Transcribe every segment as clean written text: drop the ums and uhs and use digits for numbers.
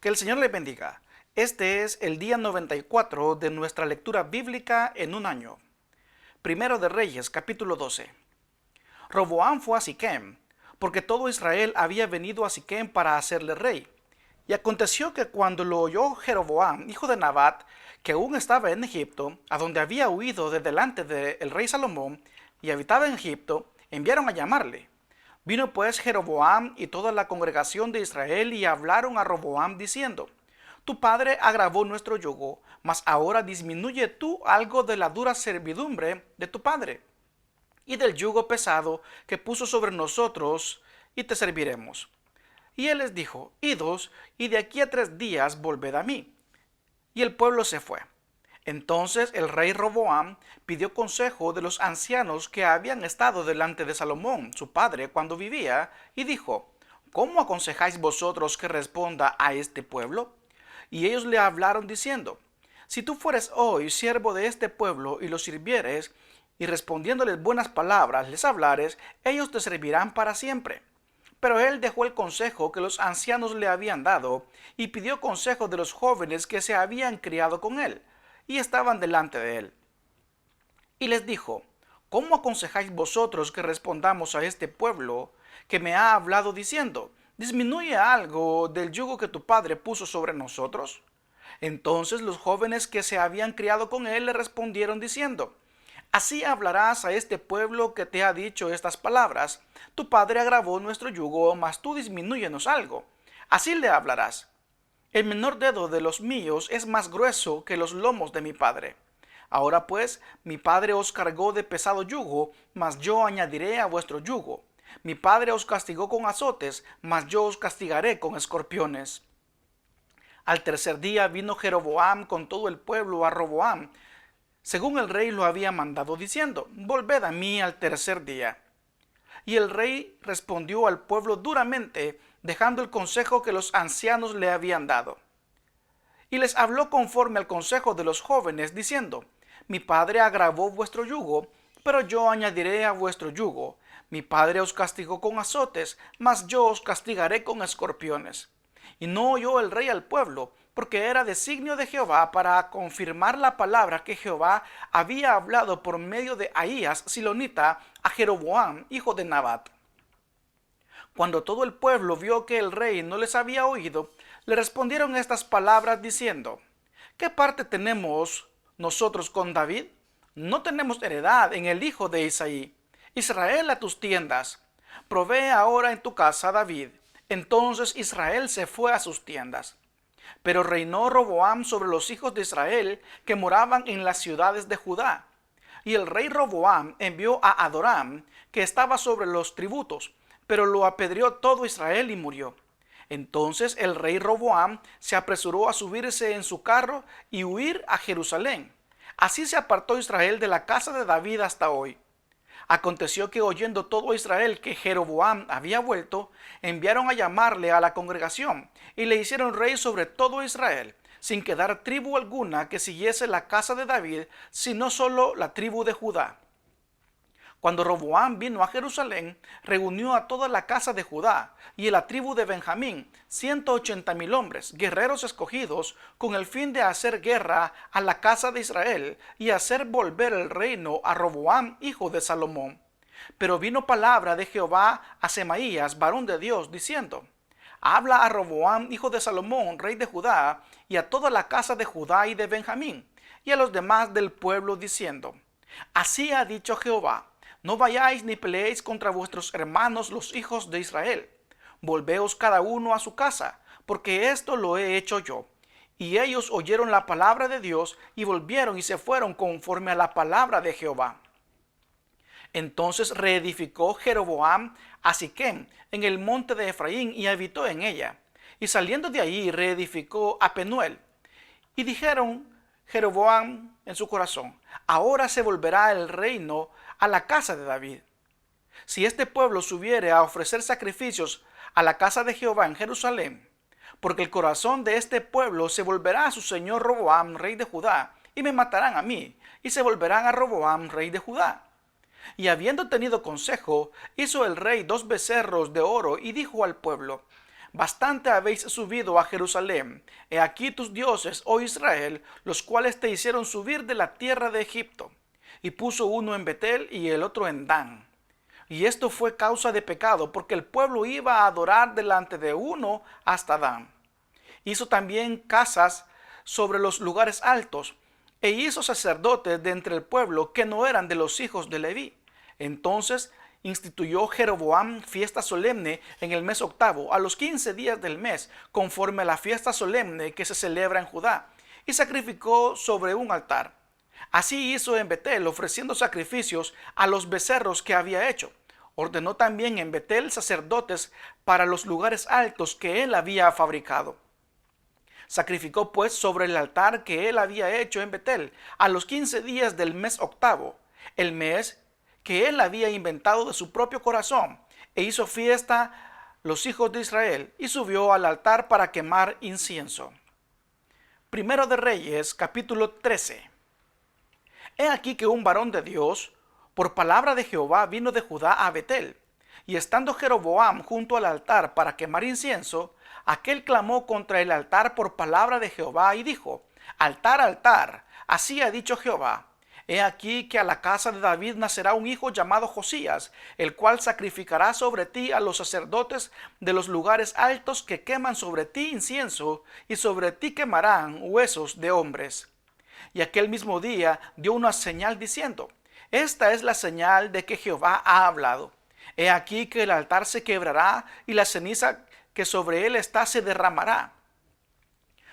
Que el Señor les bendiga. Este es el día 94 de nuestra lectura bíblica en un año. Primero de Reyes, capítulo 12. Roboam fue a Siquem, porque todo Israel había venido a Siquem para hacerle rey. Y aconteció que cuando lo oyó Jeroboam, hijo de Nabat, que aún estaba en Egipto, a donde había huido de delante del rey Salomón, y habitaba en Egipto, enviaron a llamarle. Vino pues Jeroboam y toda la congregación de Israel y hablaron a Roboam diciendo: Tu padre agravó nuestro yugo, mas ahora disminuye tú algo de la dura servidumbre de tu padre y del yugo pesado que puso sobre nosotros, y te serviremos. Y él les dijo: Idos, y de aquí a 3 días volved a mí. Y el pueblo se fue. Entonces el rey Roboam pidió consejo de los ancianos que habían estado delante de Salomón, su padre, cuando vivía, y dijo: ¿Cómo aconsejáis vosotros que responda a este pueblo? Y ellos le hablaron diciendo: Si tú fueres hoy siervo de este pueblo y los sirvieres, y respondiéndoles buenas palabras les hablares, ellos te servirán para siempre. Pero él dejó el consejo que los ancianos le habían dado, y pidió consejo de los jóvenes que se habían criado con él, y estaban delante de él. Y les dijo: ¿Cómo aconsejáis vosotros que respondamos a este pueblo que me ha hablado diciendo: Disminuye algo del yugo que tu padre puso sobre nosotros? Entonces los jóvenes que se habían criado con él le respondieron diciendo: Así hablarás a este pueblo que te ha dicho estas palabras: Tu padre agravó nuestro yugo, mas tú disminúyenos algo. Así le hablarás: El menor dedo de los míos es más grueso que los lomos de mi padre. Ahora pues, mi padre os cargó de pesado yugo, mas yo añadiré a vuestro yugo. Mi padre os castigó con azotes, mas yo os castigaré con escorpiones. Al tercer día vino Jeroboam con todo el pueblo a Roboam, según el rey lo había mandado, diciendo: Volved a mí al tercer día. Y el rey respondió al pueblo duramente, dejando el consejo que los ancianos le habían dado. Y les habló conforme al consejo de los jóvenes, diciendo: Mi padre agravó vuestro yugo, pero yo añadiré a vuestro yugo. Mi padre os castigó con azotes, mas yo os castigaré con escorpiones. Y no oyó el rey al pueblo, porque era designio de Jehová para confirmar la palabra que Jehová había hablado por medio de Ahías silonita a Jeroboam, hijo de Nabat. Cuando todo el pueblo vio que el rey no les había oído, le respondieron estas palabras diciendo: ¿Qué parte tenemos nosotros con David? No tenemos heredad en el hijo de Isaí. Israel, a tus tiendas. Provee ahora en tu casa, David. Entonces Israel se fue a sus tiendas. Pero reinó Roboam sobre los hijos de Israel que moraban en las ciudades de Judá. Y el rey Roboam envió a Adoram, que estaba sobre los tributos, pero lo apedreó todo Israel y murió. Entonces el rey Roboam se apresuró a subirse en su carro y huir a Jerusalén. Así se apartó Israel de la casa de David hasta hoy. Aconteció que, oyendo todo Israel que Jeroboam había vuelto, enviaron a llamarle a la congregación y le hicieron rey sobre todo Israel, sin quedar tribu alguna que siguiese la casa de David, sino solo la tribu de Judá. Cuando Roboam vino a Jerusalén, reunió a toda la casa de Judá y a la tribu de Benjamín, 180,000 hombres, guerreros escogidos, con el fin de hacer guerra a la casa de Israel y hacer volver el reino a Roboam, hijo de Salomón. Pero vino palabra de Jehová a Semaías, varón de Dios, diciendo: Habla a Roboam, hijo de Salomón, rey de Judá, y a toda la casa de Judá y de Benjamín, y a los demás del pueblo, diciendo: Así ha dicho Jehová: No vayáis ni peleéis contra vuestros hermanos los hijos de Israel. Volveos cada uno a su casa, porque esto lo he hecho yo. Y ellos oyeron la palabra de Dios y volvieron y se fueron conforme a la palabra de Jehová. Entonces reedificó Jeroboam a Siquem en el monte de Efraín y habitó en ella. Y saliendo de allí reedificó a Penuel. Y dijeron Jeroboam en su corazón: Ahora se volverá el reino a la casa de David. Si este pueblo subiere a ofrecer sacrificios a la casa de Jehová en Jerusalén, porque el corazón de este pueblo se volverá a su señor Roboam, rey de Judá, y me matarán a mí, y se volverán a Roboam, rey de Judá. Y habiendo tenido consejo, hizo el rey 2 becerros de oro y dijo al pueblo: bastante habéis subido a Jerusalén. He aquí tus dioses, oh Israel, los cuales te hicieron subir de la tierra de Egipto. Y puso uno en Betel y el otro en Dan. Y esto fue causa de pecado, porque el pueblo iba a adorar delante de uno hasta Dan. Hizo también casas sobre los lugares altos, e hizo sacerdotes de entre el pueblo que no eran de los hijos de Leví. Entonces instituyó Jeroboam fiesta solemne en el mes octavo, a los 15 días del mes, conforme a la fiesta solemne que se celebra en Judá, y sacrificó sobre un altar. Así hizo en Betel, ofreciendo sacrificios a los becerros que había hecho. Ordenó también en Betel sacerdotes para los lugares altos que él había fabricado. Sacrificó pues sobre el altar que él había hecho en Betel, a los 15 días del mes octavo, el mes que él había inventado de su propio corazón, e hizo fiesta los hijos de Israel, y subió al altar para quemar incienso. Primero de Reyes, capítulo 13. He aquí que un varón de Dios, por palabra de Jehová, vino de Judá a Betel, y estando Jeroboam junto al altar para quemar incienso, aquel clamó contra el altar por palabra de Jehová y dijo: Altar, altar, así ha dicho Jehová. He aquí que a la casa de David nacerá un hijo llamado Josías, el cual sacrificará sobre ti a los sacerdotes de los lugares altos que queman sobre ti incienso, y sobre ti quemarán huesos de hombres. Y aquel mismo día dio una señal diciendo: Esta es la señal de que Jehová ha hablado. He aquí que el altar se quebrará y la ceniza que sobre él está se derramará.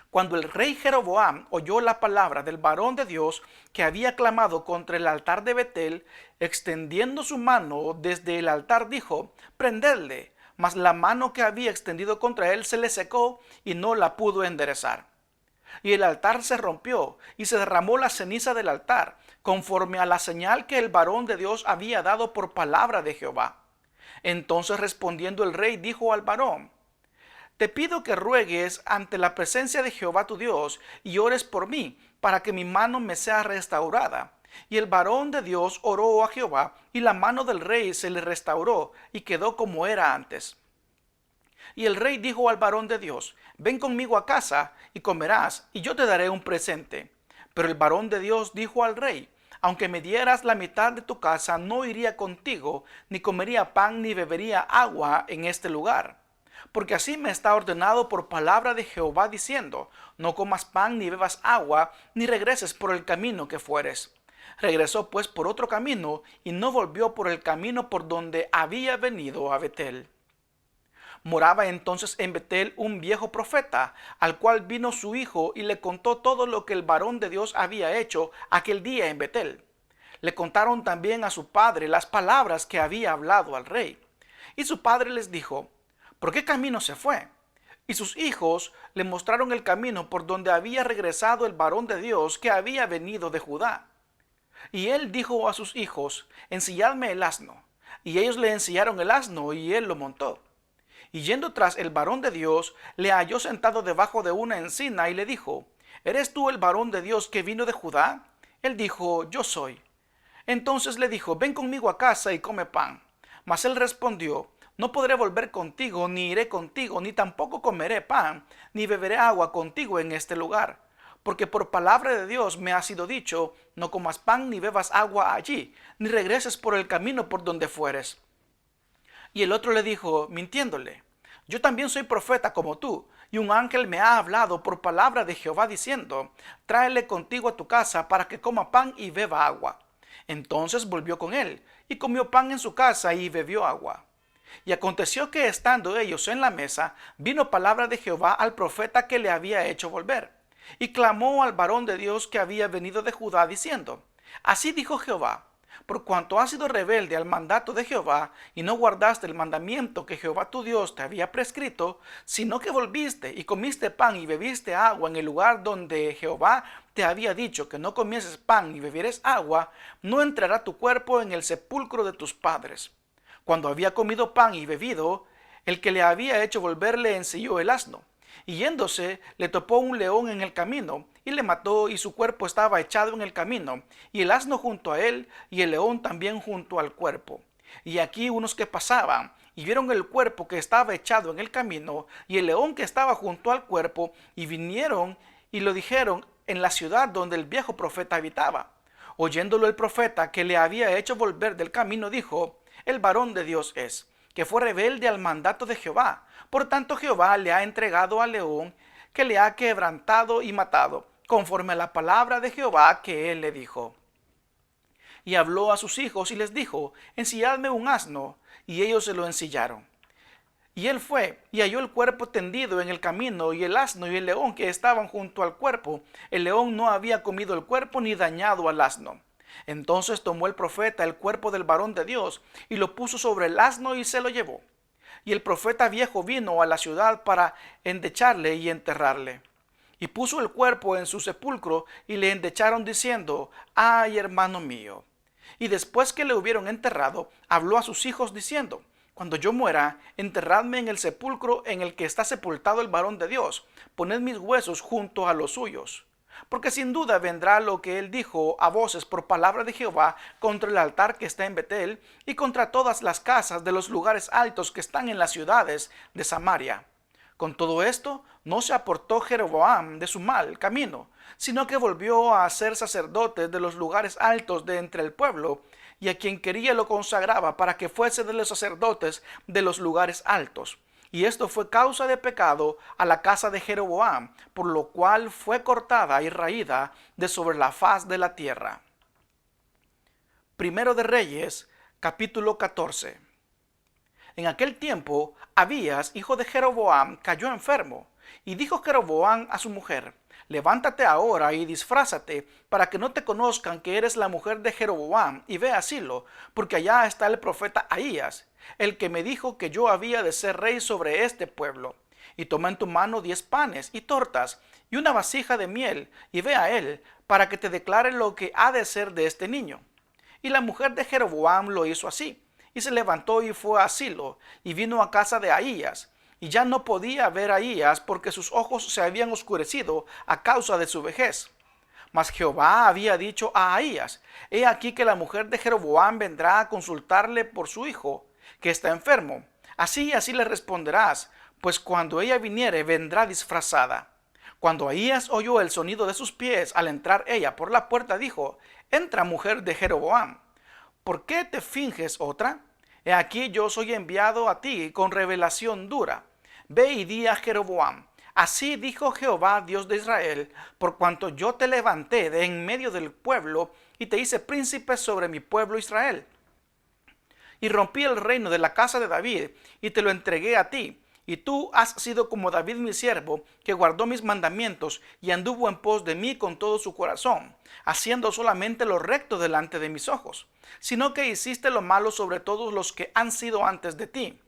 Cuando el rey Jeroboam oyó la palabra del varón de Dios que había clamado contra el altar de Betel, extendiendo su mano desde el altar dijo: Prendedle. Mas la mano que había extendido contra él se le secó y no la pudo enderezar. Y el altar se rompió y se derramó la ceniza del altar, conforme a la señal que el varón de Dios había dado por palabra de Jehová. Entonces respondiendo el rey dijo al varón: Te pido que ruegues ante la presencia de Jehová tu Dios y ores por mí, para que mi mano me sea restaurada. Y el varón de Dios oró a Jehová, y la mano del rey se le restauró, y quedó como era antes. Y el rey dijo al varón de Dios: Ven conmigo a casa, y comerás, y yo te daré un presente. Pero el varón de Dios dijo al rey: Aunque me dieras la mitad de tu casa, no iría contigo, ni comería pan, ni bebería agua en este lugar. Porque así me está ordenado por palabra de Jehová, diciendo: No comas pan, ni bebas agua, ni regreses por el camino que fueres. Regresó pues por otro camino, y no volvió por el camino por donde había venido a Betel. Moraba entonces en Betel un viejo profeta, al cual vino su hijo y le contó todo lo que el varón de Dios había hecho aquel día en Betel. Le contaron también a su padre las palabras que había hablado al rey. Y su padre les dijo: ¿Por qué camino se fue? Y sus hijos le mostraron el camino por donde había regresado el varón de Dios que había venido de Judá. Y él dijo a sus hijos: Ensilladme el asno. Y ellos le ensillaron el asno y él lo montó. Y yendo tras el varón de Dios, le halló sentado debajo de una encina y le dijo: ¿Eres tú el varón de Dios que vino de Judá? Él dijo: Yo soy. Entonces le dijo: Ven conmigo a casa y come pan. Mas él respondió: No podré volver contigo, ni iré contigo, ni tampoco comeré pan, ni beberé agua contigo en este lugar. Porque por palabra de Dios me ha sido dicho: No comas pan ni bebas agua allí, ni regreses por el camino por donde fueres. Y el otro le dijo, mintiéndole: Yo también soy profeta como tú, y un ángel me ha hablado por palabra de Jehová diciendo: Tráele contigo a tu casa para que coma pan y beba agua. Entonces volvió con él, y comió pan en su casa y bebió agua. Y aconteció que estando ellos en la mesa, vino palabra de Jehová al profeta que le había hecho volver. Y clamó al varón de Dios que había venido de Judá, diciendo: Así dijo Jehová: Por cuanto has sido rebelde al mandato de Jehová, y no guardaste el mandamiento que Jehová tu Dios te había prescrito, sino que volviste y comiste pan y bebiste agua en el lugar donde Jehová te había dicho que no comieses pan ni bebieres agua, no entrará tu cuerpo en el sepulcro de tus padres. Cuando había comido pan y bebido, el que le había hecho volver le ensilló el asno, y yéndose le topó un león en el camino, y le mató, y su cuerpo estaba echado en el camino, y el asno junto a él, y el león también junto al cuerpo. Y aquí unos que pasaban, y vieron el cuerpo que estaba echado en el camino, y el león que estaba junto al cuerpo, y vinieron y lo dijeron en la ciudad donde el viejo profeta habitaba. Oyéndolo el profeta que le había hecho volver del camino, dijo: el varón de Dios es, que fue rebelde al mandato de Jehová. Por tanto Jehová le ha entregado al león, que le ha quebrantado y matado, conforme a la palabra de Jehová que él le dijo. Y habló a sus hijos y les dijo: ensilladme un asno. Y ellos se lo ensillaron. Y él fue y halló el cuerpo tendido en el camino, y el asno y el león que estaban junto al cuerpo. El león no había comido el cuerpo ni dañado al asno. Entonces tomó el profeta el cuerpo del varón de Dios y lo puso sobre el asno y se lo llevó. Y el profeta viejo vino a la ciudad para endecharle y enterrarle. Y puso el cuerpo en su sepulcro y le endecharon diciendo: ay, hermano mío. Y después que le hubieron enterrado, habló a sus hijos diciendo: cuando yo muera, enterradme en el sepulcro en el que está sepultado el varón de Dios. Poned mis huesos junto a los suyos. Porque sin duda vendrá lo que él dijo a voces por palabra de Jehová contra el altar que está en Betel y contra todas las casas de los lugares altos que están en las ciudades de Samaria. Con todo esto, no se apartó Jeroboam de su mal camino, sino que volvió a ser sacerdote de los lugares altos de entre el pueblo, y a quien quería lo consagraba para que fuese de los sacerdotes de los lugares altos. Y esto fue causa de pecado a la casa de Jeroboam, por lo cual fue cortada y raída de sobre la faz de la tierra. Primero de Reyes, capítulo 14. En aquel tiempo, Abías, hijo de Jeroboam, cayó enfermo, y dijo Jeroboam a su mujer: levántate ahora y disfrázate, para que no te conozcan que eres la mujer de Jeroboam, y ve a Silo, porque allá está el profeta Ahías, el que me dijo que yo había de ser rey sobre este pueblo. Y toma en tu mano 10 panes y tortas, y una vasija de miel, y ve a él, para que te declare lo que ha de ser de este niño. Y la mujer de Jeroboam lo hizo así, y se levantó y fue a Silo, y vino a casa de Ahías. Y ya no podía ver a Ahías, porque sus ojos se habían oscurecido a causa de su vejez. Mas Jehová había dicho a Ahías: he aquí que la mujer de Jeroboam vendrá a consultarle por su hijo, que está enfermo. Así y así le responderás, pues cuando ella viniere vendrá disfrazada. Cuando Ahías oyó el sonido de sus pies al entrar ella por la puerta, dijo: entra, mujer de Jeroboam. ¿Por qué te finges otra? He aquí yo soy enviado a ti con revelación dura. Ve y di a Jeroboam: así dijo Jehová, Dios de Israel, por cuanto yo te levanté de en medio del pueblo y te hice príncipe sobre mi pueblo Israel. Y rompí el reino de la casa de David y te lo entregué a ti. Y tú has sido como David mi siervo, que guardó mis mandamientos y anduvo en pos de mí con todo su corazón, haciendo solamente lo recto delante de mis ojos, sino que hiciste lo malo sobre todos los que han sido antes de ti.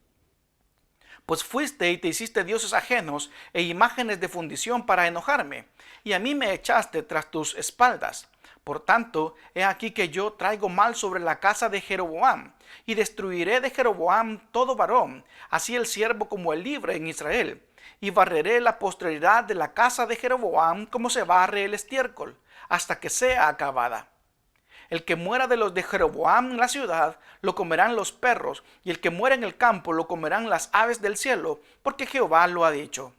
Pues fuiste y te hiciste dioses ajenos e imágenes de fundición para enojarme, y a mí me echaste tras tus espaldas. Por tanto, he aquí que yo traigo mal sobre la casa de Jeroboam, y destruiré de Jeroboam todo varón, así el siervo como el libre en Israel, y barreré la posteridad de la casa de Jeroboam como se barre el estiércol, hasta que sea acabada. El que muera de los de Jeroboam en la ciudad, lo comerán los perros, y el que muera en el campo, lo comerán las aves del cielo, porque Jehová lo ha dicho.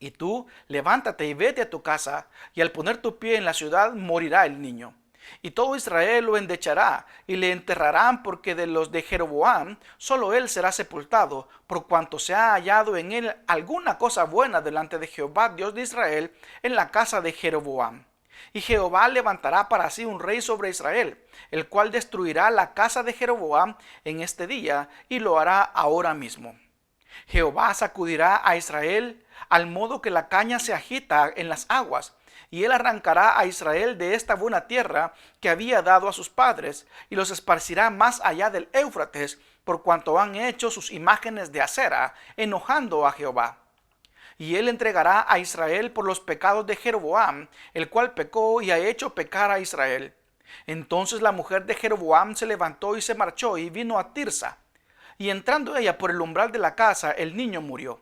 Y tú, levántate y vete a tu casa, y al poner tu pie en la ciudad, morirá el niño. Y todo Israel lo endechará, y le enterrarán, porque de los de Jeroboam, solo él será sepultado, por cuanto se ha hallado en él alguna cosa buena delante de Jehová, Dios de Israel, en la casa de Jeroboam. Y Jehová levantará para sí un rey sobre Israel, el cual destruirá la casa de Jeroboam en este día, y lo hará ahora mismo. Jehová sacudirá a Israel al modo que la caña se agita en las aguas, y él arrancará a Israel de esta buena tierra que había dado a sus padres, y los esparcirá más allá del Éufrates, por cuanto han hecho sus imágenes de acera, enojando a Jehová. Y él entregará a Israel por los pecados de Jeroboam, el cual pecó y ha hecho pecar a Israel. Entonces la mujer de Jeroboam se levantó y se marchó y vino a Tirsa. Y entrando ella por el umbral de la casa, el niño murió.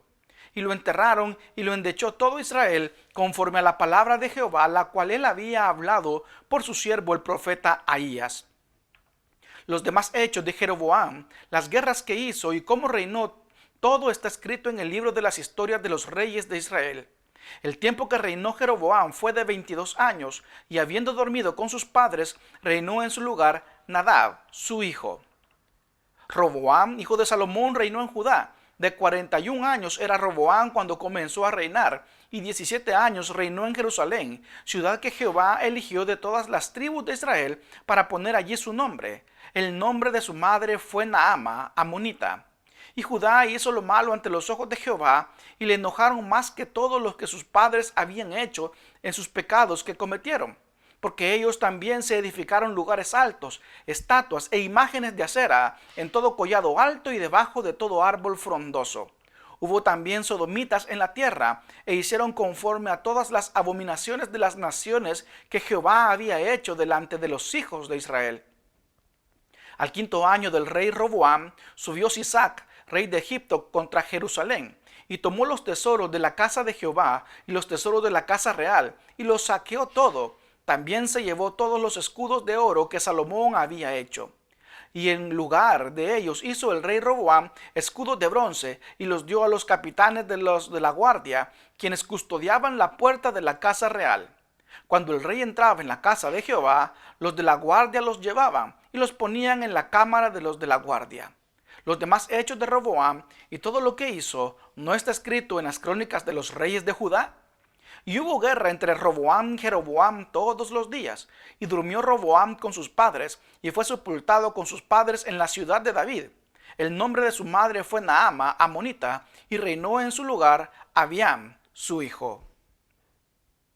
Y lo enterraron y lo endechó todo Israel, conforme a la palabra de Jehová, la cual él había hablado por su siervo el profeta Ahías. Los demás hechos de Jeroboam, las guerras que hizo y cómo reinó, todo está escrito en el libro de las historias de los reyes de Israel. El tiempo que reinó Jeroboam fue de 22 años, y habiendo dormido con sus padres, reinó en su lugar Nadab, su hijo. Roboam, hijo de Salomón, reinó en Judá. De 41 años era Roboam cuando comenzó a reinar, y 17 años reinó en Jerusalén, ciudad que Jehová eligió de todas las tribus de Israel para poner allí su nombre. El nombre de su madre fue Naama, amonita. Y Judá hizo lo malo ante los ojos de Jehová, y le enojaron más que todos los que sus padres habían hecho en sus pecados que cometieron, porque ellos también se edificaron lugares altos, estatuas e imágenes de acera en todo collado alto y debajo de todo árbol frondoso. Hubo también sodomitas en la tierra, e hicieron conforme a todas las abominaciones de las naciones que Jehová había hecho delante de los hijos de Israel. Al 5.º año del rey Roboam, subió Sisac, rey de Egipto, contra Jerusalén, y tomó los tesoros de la casa de Jehová y los tesoros de la casa real, y los saqueó todo. También se llevó todos los escudos de oro que Salomón había hecho. Y en lugar de ellos hizo el rey Roboam escudos de bronce, y los dio a los capitanes de la guardia, quienes custodiaban la puerta de la casa real. Cuando el rey entraba en la casa de Jehová, los de la guardia los llevaban y los ponían en la cámara de los de la guardia. Los demás hechos de Roboam y todo lo que hizo, ¿no está escrito en las crónicas de los reyes de Judá? Y hubo guerra entre Roboam y Jeroboam todos los días, y durmió Roboam con sus padres, y fue sepultado con sus padres en la ciudad de David. El nombre de su madre fue Naama, amonita, y reinó en su lugar Abiam, su hijo.